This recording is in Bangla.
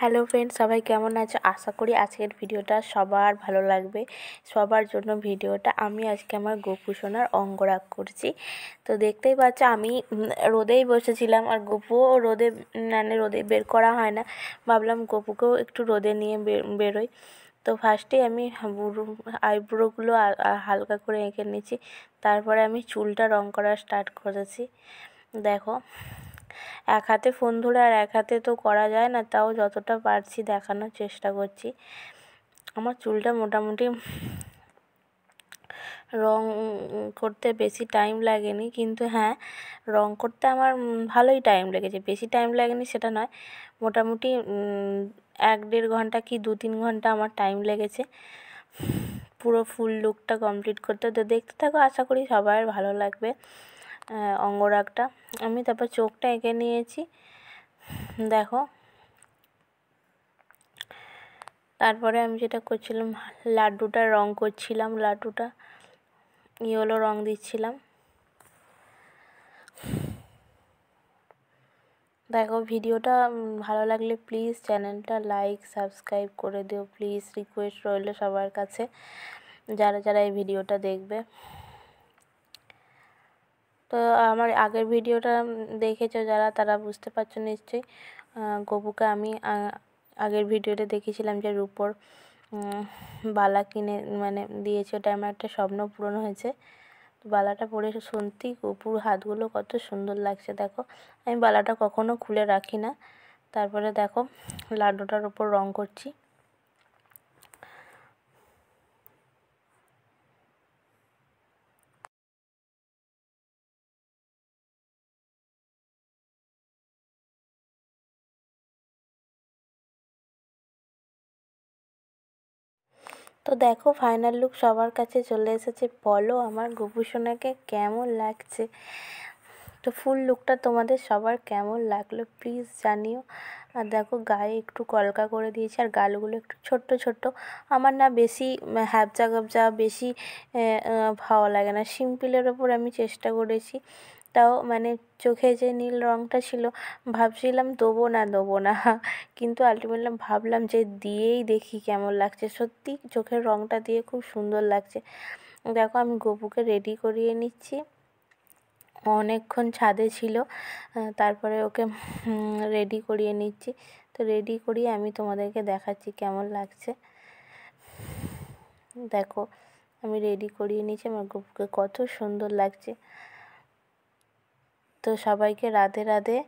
হ্যালো ফ্রেন্ডস, সবাই কেমন আছো? আশা করি আজকের ভিডিওটা সবার ভালো লাগবে। সবার জন্য ভিডিওটা। আমি আজকে আমার গোপু সোনার অঙ্গরাগ করছি। তো দেখতেই পাচ্ছ আমি রোদেই বসেছিলাম, আর গোপুও রোদে রোদে বের করা হয় না। ভাবলাম গোপুকেও একটু রোদে নিয়ে বেরোই। তো ফার্স্টেই আমি আইব্রোগুলো হালকা করে এঁকে নিয়েছি। তারপরে আমি চুলটা রং করা স্টার্ট করেছি। দেখো, এক হাতে ফোন ধরে আর এক হাতে তো করা যায় না, তাও যতটা পারছি দেখানোর চেষ্টা করছি। আমার চুলটা মোটামুটি রং করতে বেশি টাইম লাগেনি, কিন্তু হ্যাঁ, রং করতে আমার ভালোই টাইম লেগেছে। বেশি টাইম লাগেনি সেটা নয়, মোটামুটি 1-1.5 ঘন্টা কি 2-3 ঘন্টা আমার টাইম লেগেছে পুরো ফুল লুকটা কমপ্লিট করতে। তো দেখতে থাকো, আশা করি সবার ভালো লাগবে অঙ্গরাগটা। আমি তারপর চোখটা এঁকে নিয়েছি, দেখো। তারপরে আমি যেটা করছিলাম, লাড্ডুটার রং করছিলাম, লাড্ডুটা ইয়েলো রং দিচ্ছিলাম। দেখো, ভিডিওটা ভালো লাগলে প্লিজ চ্যানেলটা লাইক সাবস্ক্রাইব করে দিও, প্লিজ রিকোয়েস্ট রইল সবার কাছে, যারা যারা এই ভিডিওটা দেখবে। তো আমার আগের ভিডিওটা দেখেছো যারা, তারা বুঝতে পারছো নিশ্চয়ই। গপুকে আমি আগের ভিডিওতে দেখেছিলাম যে রূপোর বালা কিনে দিয়েছে, ওটা আমার একটা স্বপ্ন পূরণ হয়েছে। বালাটা পরে সত্যি গপুর হাতগুলো কত সুন্দর লাগছে। দেখো, আমি বালাটা কখনো খুলে রাখি না। তারপরে দেখো, লাড্ডুটার উপর রং করছি। তো দেখো, ফাইনাল লুক সবার কাছে চলে এসেছে। বলো আমার গপু সোনাকে কেমন লাগছে? তো ফুল লুকটা তোমাদের সবার কেমন লাগলো প্লিজ জানিও। আর দেখো, গায়ে একটু কলকা করে দিয়েছি, আর গালগুলো একটু ছোট্ট ছোট্ট। আমার না বেশি হ্যাবজা গাবজা বেশি ভালো লাগে না, সিম্পলের ওপর আমি চেষ্টা করেছি। তাও চোখে যে নীল রঙটা ছিল, ভাবছিলাম দেবো না কিন্তু আলটিমেটলি ভাবলাম যে দিয়েই দেখি কেমন লাগছে। সত্যি চোখের রঙটা দিয়ে খুব সুন্দর লাগছে। দেখো, আমি গপুকে রেডি করিয়ে নিচ্ছি। অনেকক্ষণ ছাদে ছিল, তারপরে ওকে রেডি করিয়ে নিচ্ছি। তো রেডি করিয়ে আমি তোমাদেরকে দেখাচ্ছি কেমন লাগছে। দেখো, আমি রেডি করিয়ে নিয়েছি, আমার গপুকে কত সুন্দর লাগছে। তো সবাইকে রাধে রাধে।